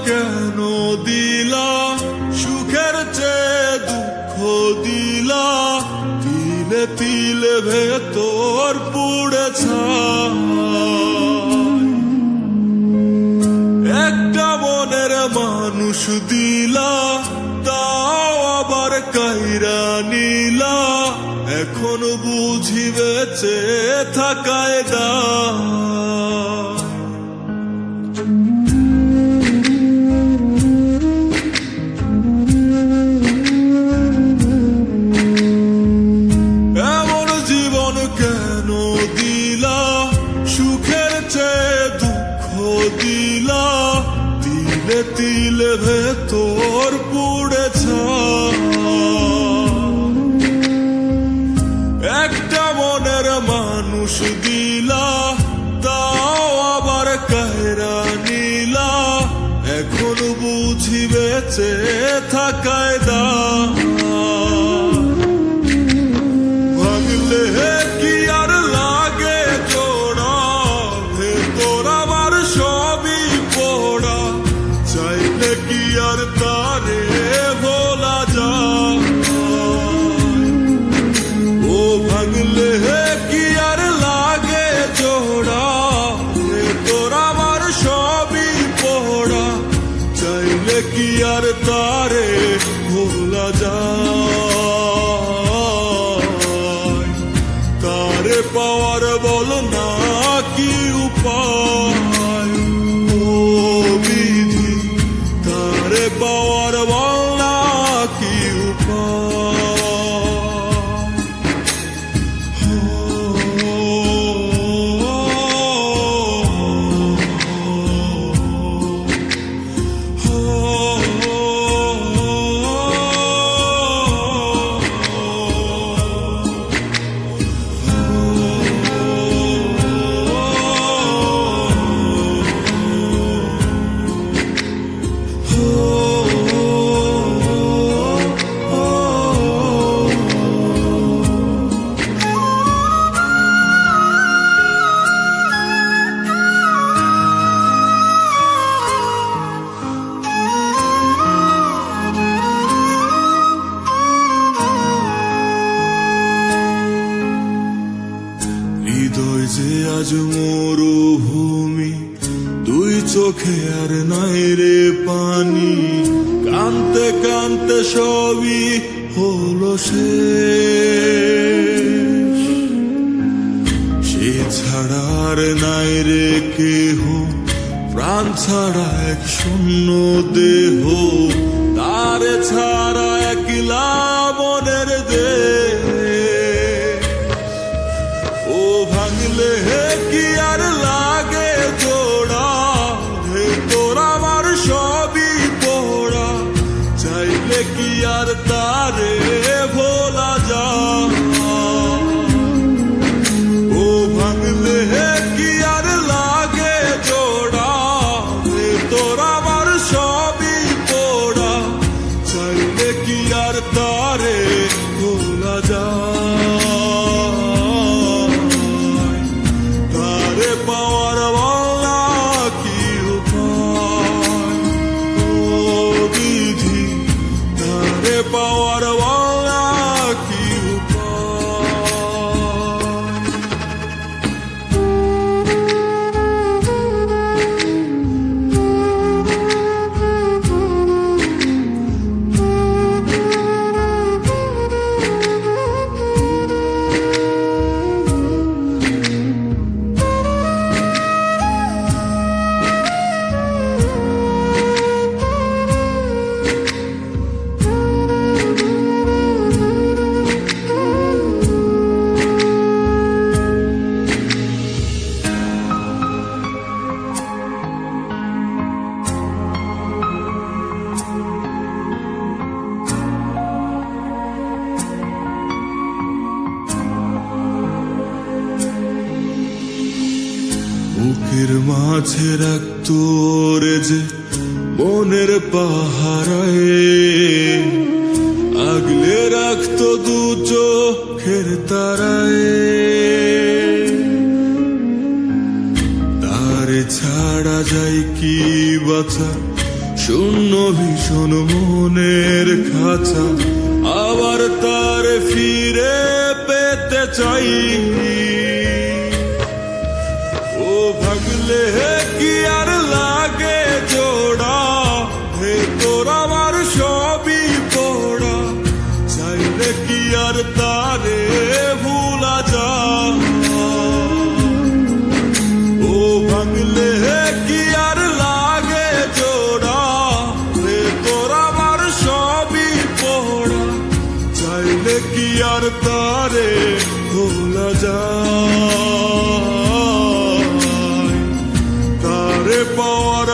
কেন দিলা, সুখের চেয়ে দুঃখ দিলা, তিলে তিলে ভেতর পুড়ে ছাই। একটা মনের মানুষ দিলা, তাও আবার কাইরা নিলা, এখন বুঝি বেঁচে থাকায় দায়। এমন জীবন কেন দিলা, সুখের চেয়ে দুঃখ দিলা, তিলে তিলে ভেতর পুড়ে ছাই। একটা মনের মানুষ দিলা, তাও আবার কায়রা নিলা, এখন বুঝি বেঁচে থাকায় দায়। ভাঙলে কি আর লাগে জোড়া, ভেতর আমার সবই পোড়া, চাইলে কি আর তারে ভোলা যায়। ও ভাঙলে কি আর লাগে জোড়া, ভেতর আমার সবই পোড়া, চাইলে কি আর তারে ভোলা যায়। তারে পাওয়ার বল না কি উপায়, ও বিধি তারে পাওয়ার বল না কি উপায়। হৃদয় যে আজ মরুভূমি, দুই চোখে আর নাই রে পানি, কানতে কানতে সবই হলো শেষ। সে ছাড়া আর নাই রে কেহ, প্রাণ ছাড়া এক শূন্য দেহ, তারে ছাড়া একলা মনের দেহ। ও ভাঙলে কি আর লাগে জোড়া, ভেতর আমার সবই পোড়া, চাইলে কি আর তারে ভোলা যায়। ও ভাঙলে কি আর লাগে জোড়া, ভেতর আমার সবই পোড়া, চাইলে কি আর তারে ভোলা যায়। পাওয়ার বলা কি উপায়, ও বিধি তারে পাওয়ার বলা কি বুকের মাঝে রাখতো রে যে মনের পাহারায়, আগলে রাখতো দু চোখের তারায়। তারে ছাড়া যায় কি বাঁচা, শূন্য ভীষণ মনের খাঁচা আবার তার ফিরে পেতে চাই। ও ভাগলে কি আর লাগে জোড়া, হে তোর আমার সবই পোড়া, চাইলে কি আর তারে ভুলা যায়। ও ভাগলে কি আর লাগে জোড়া, হে তোর আমার সবই পোড়া, চাইলে কি আর তারে ভোলা যায়। তারে পাওয়ার